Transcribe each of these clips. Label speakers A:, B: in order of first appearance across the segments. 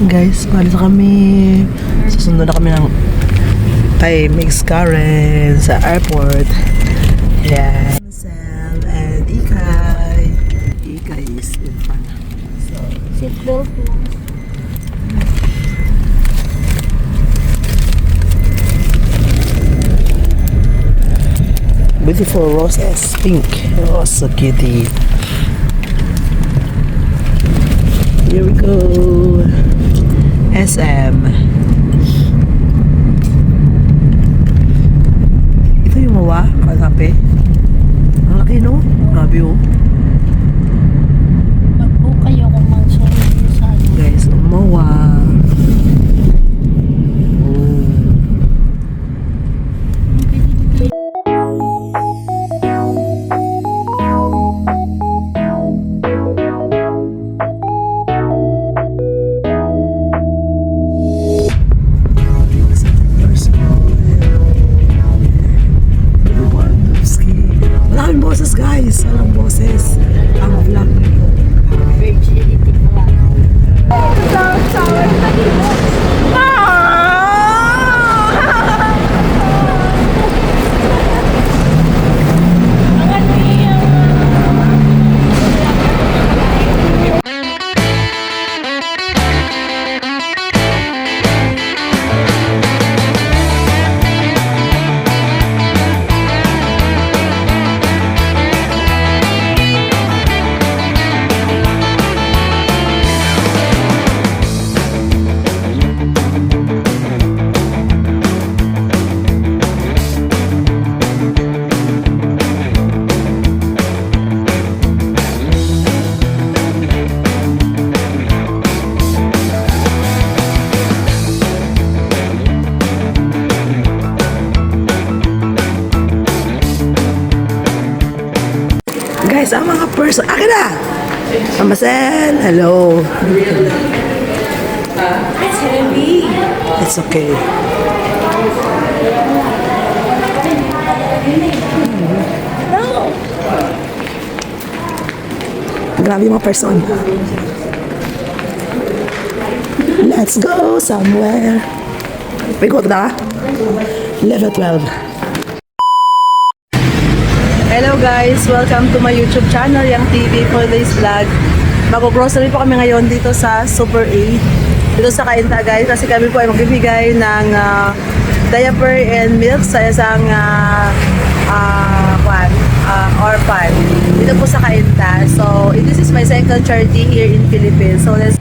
A: Guys, palis kami. Susunod na kami ng kay Mix Karen sa airport. Yeah. Marcel and Ikay. Ikay is in front. So,
B: Seatbelt po.
A: beautiful roses, pink. Oh, so cutie. Here we go. SM. Ito yung mawa, kasabi. Ang laki, no? Grabe, oh.
B: Mag-book kayo kung mag-sorry sa ano.
A: Guys, mawa. Boses guys, walang boses ang vlog nito.
B: Virginity pala.
A: Guys, ang mga person, akin na! Marcel, hello.
B: It's heavy.
A: It's okay.
B: No.
A: Grabe yung mga person. Let's go somewhere. We go na? Level 12. Hello guys! Welcome to my YouTube channel, Yang TV for this vlog. Mag-grocery po kami ngayon dito sa Super 8. Dito sa Cainta guys, kasi kami po ay magbibigay ng diaper and milk sa isang orphan. Dito po sa Cainta. So, this is my second charity here in Philippines. So, let's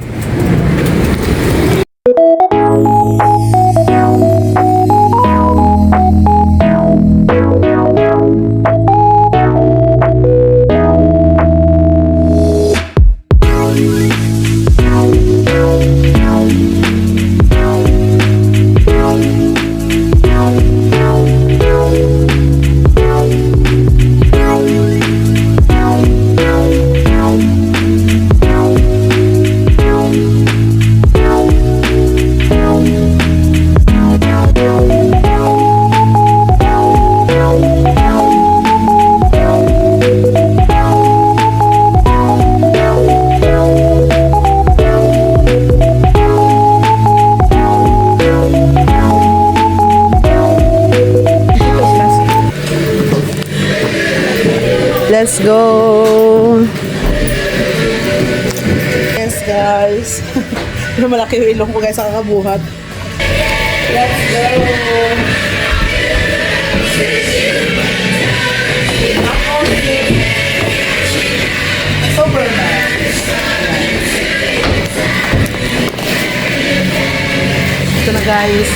A: Let's go! Yes, guys. Pero malaki yung ilong ko guys sa kakabuhat. Let's go! Superman! Ito na guys.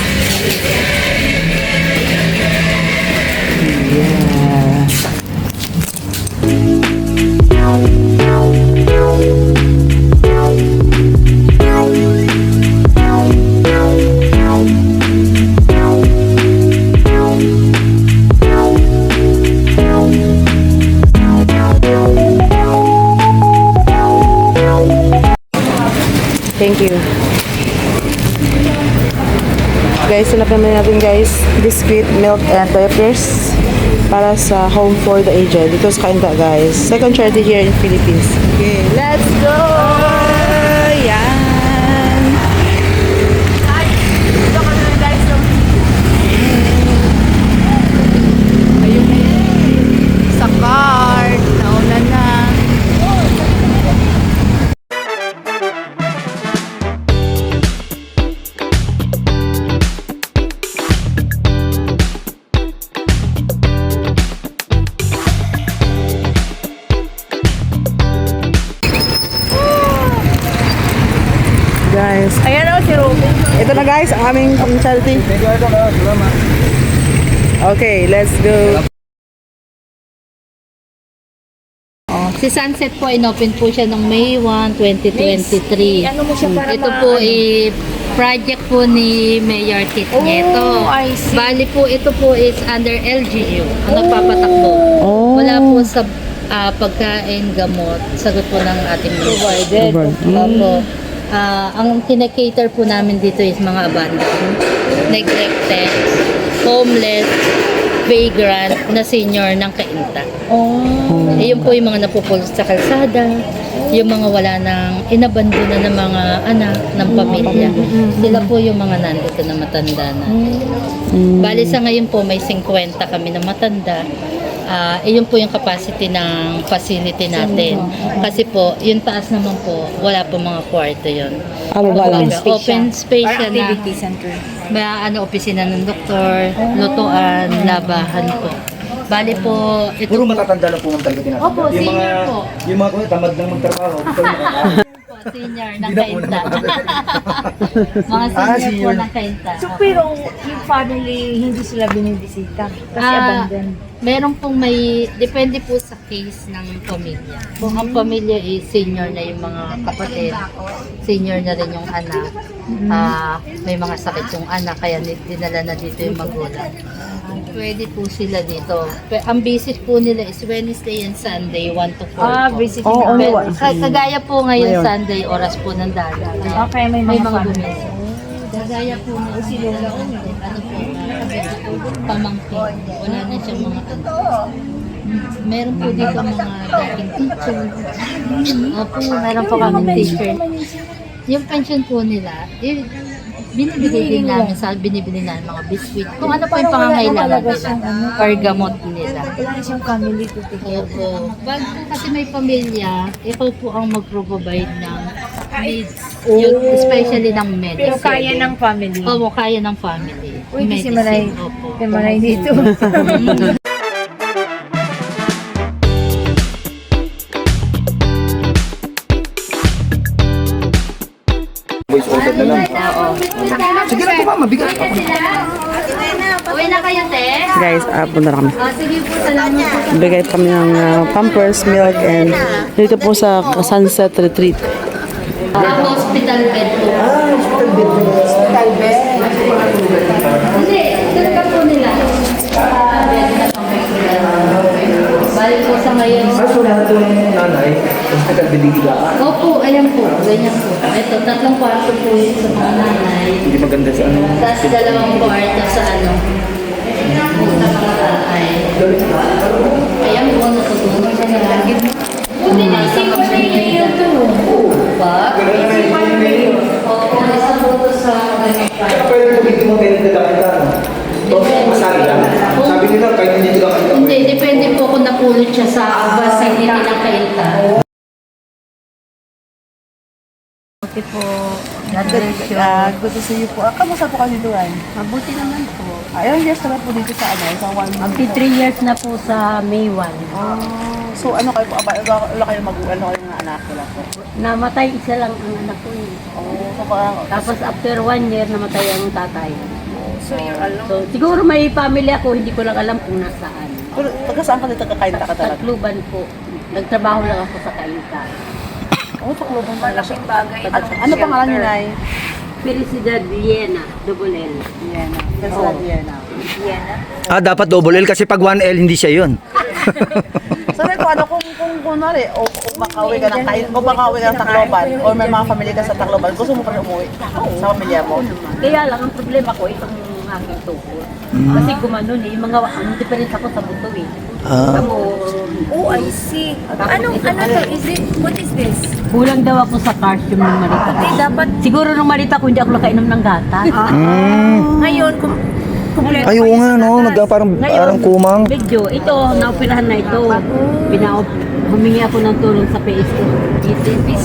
A: Yeah. Thank you. Guys, hanap naman natin guys, biscuit, milk, and diapers para sa home for the aged. Dito sa Cainta guys. Second charity here in Philippines. Okay, let's go! Yan! guys, ang aming charity. Okay, let's go.
C: Si Sunset po, inopen po siya noong May 1, 2023.
B: Ano mo siya para
C: Ito po project po ni Mayor Kit Nieto.
B: Oh, I see.
C: Bali po, ito po is under LGU. Ang nagpapatakbo.
A: Oh.
C: Wala po sa pagkain, gamot. Sagot po ng ating provided. Opo. Ang kinakater po namin dito is mga abandoned, neglected, homeless, vagrant na senior ng Cainta. Yun po yung mga napupulot sa kalsada, yung mga wala nang inabandona ng mga anak ng pamilya. Sila po yung mga nandito na matanda natin. Bali sa ngayon po may 50 kami na matanda. Yun po yung capacity ng facility natin. Kasi po, yung taas naman po, wala po mga kwarto yun. Open space siya na
B: center.
C: may opisina ng doktor, lutuan, labahan po. Bali po, ito
D: Puro matatanda lang po ang talaga tinatanda.
C: Opo, senior po.
D: Yung mga kuya, tamad lang magtrabaho.
C: Senior ng
D: Hindi na po
C: Kainta. Mga senior po
D: senior.
C: ng Kainta.
B: So, pero yung family, hindi sila binibisita. Kasi abandoned.
C: Meron pong depende po sa case ng pamilya. Kung ang pamilya is senior na yung mga kapatid, senior na rin yung anak, may mga sakit yung anak, kaya dinala na dito yung magulang. Pwede po sila dito. Ang visit po nila is Wednesday and Sunday, 1 to 4 po.
B: Visiting
A: Oh, only
C: Pero,
A: one.
C: kagaya po ngayon
A: Ngayon.
C: Sunday, oras po ng dagat. Kaya
B: Okay, may
C: may
B: mga
C: mga
B: family.
C: bumisita. Kagaya po ng ano po, pamangkin. Wala na siyang mga meron po dito mga dating teacher. Opo, meron po kami teacher. Yung pension po nila, binibigay din namin binibili namin mga biscuit. Kung ano pa yung pangangailangan nila, or gamot nila.
B: Wala siyang family to take care.
C: Opo. Pag po kasi may pamilya, ikaw po ang mag-provide ng needs. Yung, especially ng medicine.
B: Pero kaya ng family.
C: Opo, kaya ng family.
B: Uy, kasi malay.
C: Opo.
B: Kasi malay dito.
D: Voice over na lang. Sige lang po mama, bigat pa po.
C: Uwi na kayo, te?
A: Guys, punta na kami.
C: Sige po, salamat po.
A: Bigay kami ng pampers, milk, and dito po sa Sunset Retreat.
C: Hospital bed po. Hindi, talaga po nila. Balik po sa ngayon.
D: So lahat yung nanay, hospital binigila.
C: Opo, ayan po. Ganyan po. Ito, 3 kwarto po yun sa mga nanay.
D: Hindi maganda sa ano.
C: Tapos 2 kwarto sa ano. Sa mga tatay. Ayan po, natutulog siya na lagi. Buti na isipan na yun ito. Ba? Opo, isa po ito sa ganyan pa.
D: Pwede mo dito mo pwede na kita. Masabi lang. Sabi nila, kahit hindi nila kita.
C: Hindi, depende po kung napulot siya sa vicinity ng Kainta. Okay po. God bless you.
A: Good to see you po. Kamusta po kayo doon?
C: Mabuti naman po.
A: Ayun, yes naman po dito sa ano, sa one month.
C: Magti 3 years na po sa May 1.
A: So ano kayo po, wala kayo mag-ano kayo ng anak nila po?
C: Namatay isa lang ang anak ko eh.
A: So parang,
C: Tapos after 1 year, namatay ang tatay.
A: so you're alone.
C: So siguro may family ako, hindi ko lang alam kung nasaan.
A: Pero taga saan ka dito kakain ka talaga?
C: Tacloban po. Nagtrabaho lang ako sa Kainta.
A: Takloban pa. Malaking bagay. Ano pangalan niyo, Nay?
C: Felicidad Viena, double L.
A: Vienna. Felicidad Vienna.
D: Dapat double L kasi pag 1L hindi siya yun.
A: So Nay, kung kunwari, o kung makauwi ka ng kung makauwi ka ng Tacloban, or may mga family ka sa Tacloban, gusto mo pa rin umuwi sa pamilya mo?
C: Kaya lang, ang problema ko, itong aking tukod. Kasi gumanon eh, yung mga, ang difference ako sa buto eh. Ako,
B: Oh, I see. Ano to? Is it, what is this?
C: kulang daw ako sa calcium ng malita.
B: Dapat,
C: Siguro nung malita ko, hindi ako nakainom ng gatas.
B: ngayon, kumpleto.
D: Ay, oo nga, no. Parang kumang.
C: Medyo, ito, naoperahan na ito. Humingi ako ng tulong sa PCS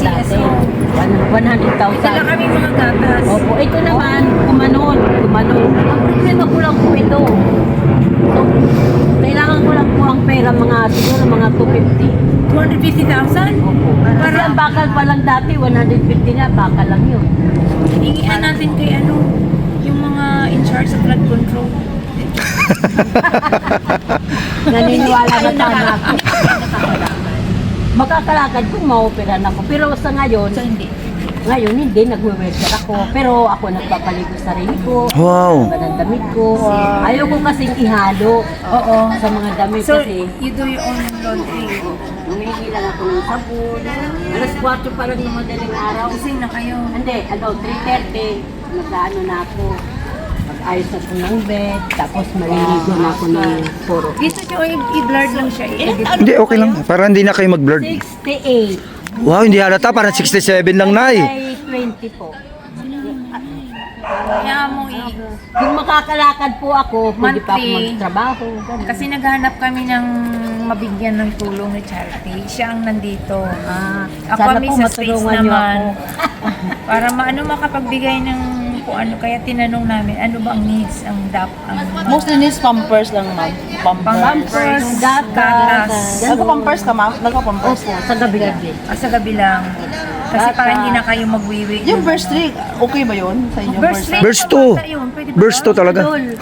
C: dati. 100,000.
B: Dala kami mga gatas.
C: Opo, ito naman, kumanon. Ang problema ko lang po ito. So, kailangan ko lang po ang pera, siguro mga 250.
B: 250,000?
C: Opo. Kasi ang bakal pa lang dati, 150 na, bakal lang yun.
B: Hingian natin kay ano, Yung mga in charge sa flood control.
E: Naniniwala na sana ako. Makakalakad kung ma-operan ako. Pero sa ngayon, ngayon hindi, nag-welfare ako. Pero ako nagpapaligo sa sarili ko.
D: Wow.
E: Ng damit ko. Ayaw ko kasing ihalo sa mga damit
B: So,
E: kasi
B: you do your own laundry.
E: humihingi lang ako ng sabon. Alas 4 pa lang ng madaling araw.
B: Gising na kayo.
E: Hindi, 3:30, nag-ano na ako. Mag-ayos ako ng bed, tapos maliligo na ako ng puro.
B: Dito nyo, i-blurred lang siya.
D: Hindi, okay lang. Para hindi na kayo mag-blurred.
E: 68.
D: Wow, hindi halata. Parang 67 lang, Nay.
E: Ay, 20 po.
B: Kaya mo
E: Kung makakalakad po ako, pwede pa ako
B: Monthly.
E: magtrabaho. ganun.
B: Kasi naghahanap kami ng mabigyan ng tulong ni Charity. Siya ang nandito. Ako
E: Sana
B: kami
E: po
B: sa space
E: matulungan niyo
B: naman.
E: ako.
B: Para makapagbigay ng kung ano. Kaya tinanong namin, ano ba ang needs, ang
A: Mostly needs pampers lang, ma'am.
B: pampers,
E: Gatas.
B: gatas.
A: Nagpa-pampers ka, ma'am? Nagpa-pampers.
E: Opo, sa gabi-gabi.
B: Sa gabi lang. Kasi para hindi na kayo magwiwi.
A: Yung verse 3, okay ba yun sa inyo?
B: Verse 3.
D: Verse 2. Verse 2 talaga.
A: Yun.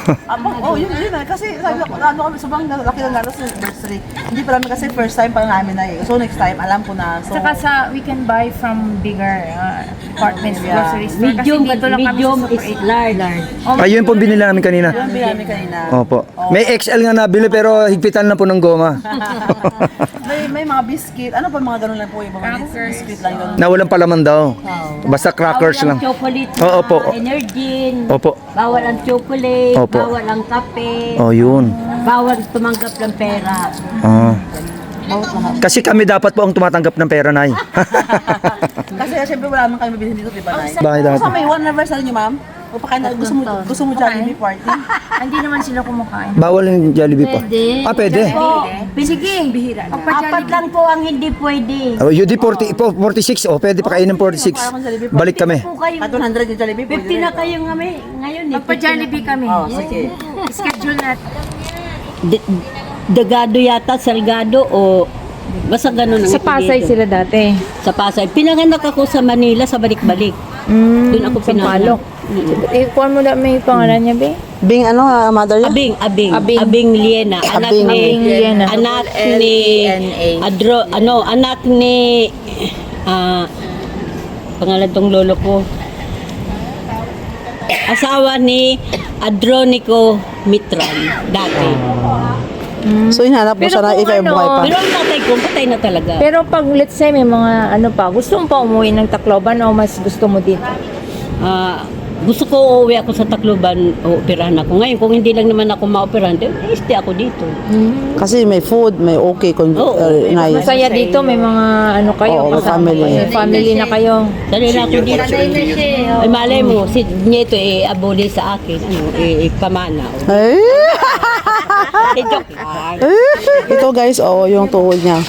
A: Kasi sabi ko, ano kami, sobrang laki ng galos ng verse 3. Hindi pa namin kasi first time pa namin na eh. So next time, alam ko na. So,
B: Saka we can buy from bigger department grocery store.
E: Medium,
B: kasi dito lang kami
E: medium
B: sa
E: is
B: Super 8.
E: large.
D: Ayun po binili namin kanina.
A: yun binili namin kanina.
D: Opo. May XL nga nabili pero higpitan na po ng goma.
A: May mga biscuit. Ano pa mga ganun lang po yung mga
B: Crackers.
A: biscuit lang ganun.
D: Na walang palaman daw. Basta crackers
E: Bawal
D: lang.
E: ang chocolate na
D: Oo po.
E: Energin.
D: Opo.
E: Bawal ang chocolate.
D: Opo.
E: Bawal ang kape.
D: Oh, yun.
E: Bawal tumanggap ng pera.
D: Ah. Kasi kami dapat po ang tumatanggap ng pera, Nay.
A: Kasi syempre wala naman kami bibilhin dito, di ba, Nay?
D: Bakit dapat?
A: So may 1 anniversary niyo, ma'am? O pa kayo gusto mo Jollibee party?
B: Hindi naman sila kumakain.
D: Bawal yung Jollibee po. Ah, pwede.
B: Sige, bihira na.
E: Apat lang po ang hindi pwede.
D: Oh, UD 46. Oh, pwede pa kayo ng 46. Balik kami.
E: Po kayo.
A: At 100 yung Jollibee, pwede
E: 50 na kayo ngayon eh.
B: Magpa-Jollibee kami.
A: Oh, sige.
B: Schedule natin.
E: Dagado yata, Salgado o basta ganun ang
B: Sa Pasay
E: dito.
B: sila dati.
E: Sa Pasay. Pinanganak ako sa Manila sa balik-balik. Doon ako pinanganak.
B: Ikuha mo na may pangalan niya, be?
A: Bing ano, mother niya?
E: Abing Liena. Anak
A: Abing.
E: ni
B: Abing Liena.
E: Anak ni anak ni pangalan tong lolo ko. Asawa ni Adronico Mitran dati.
A: So hinanap mo
B: Pero
A: siya na
B: kung
A: ikaw yung buhay pa.
E: Pero ang tatay ko patay na talaga.
B: Pero pag let's say may mga ano pa, gusto mo pa umuwi ng Tacloban o mas gusto mo dito?
E: Gusto ko uuwi ako sa Tacloban o operahan ako. Ngayon, kung hindi lang naman ako ma-operahan, stay ako dito.
A: Kasi may food, may okay, nice.
B: Masaya dito, may mga ano kayo,
A: Oo, may
B: kasama
A: family.
B: kayo. Family na kayo.
E: Dali na ako dito. Ay, malay mo, si Nieto abuli sa akin. Pamana.
A: Ay!
E: Joke lang.
A: Ito guys, yung tuhod niya.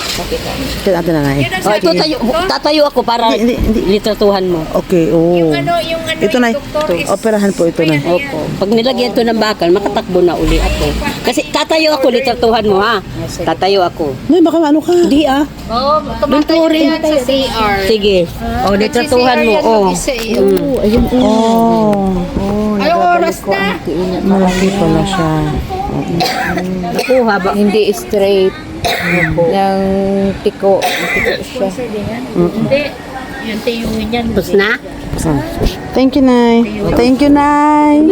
A: Kaya natin na Nay.
E: Ito tatayo ako para litratuhan mo.
A: Okay, Ito na, operahan po ito na.
E: Opo. Pag nilagyan to ng bakal, makatakbo na uli ako. Kasi tatayo ako, litratuhan mo ha. Tatayo ako.
A: Nay, baka ano ka?
E: Di
C: Oh,
E: Doon po rin.
C: sa CR.
E: Sige. O, litratuhan mo. O.
C: Ay, oras na.
A: Malaki pala siya.
E: Ako, haba.
B: Hindi straight. Ng tiko. Tiko siya.
C: Hindi. Yung tiyuhin yan.
E: Tapos na?
A: Thank you, Nay. Thank you, Nay.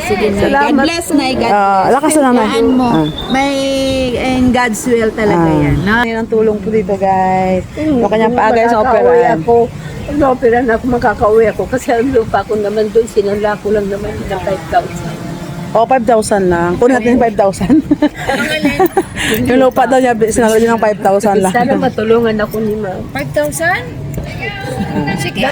B: Sige na.
A: Salamat.
B: bless na.
A: Lakas na lang, Nay.
B: May in God's will talaga yan. No?
A: Yan ang tulong po dito, guys. Yung kanyang paagay sa operahan.
F: Pag na-opera na ako, makakauwi ako kasi ang lupa ko naman doon, sinala ko lang naman ng 5,000.
A: 5,000 lang. Kunin natin yung 5,000. Yung lupa daw niya, sinalo niya ng 5,000 lang.
F: Sana matulungan ako ni ma'am.
B: 5,000? Sige.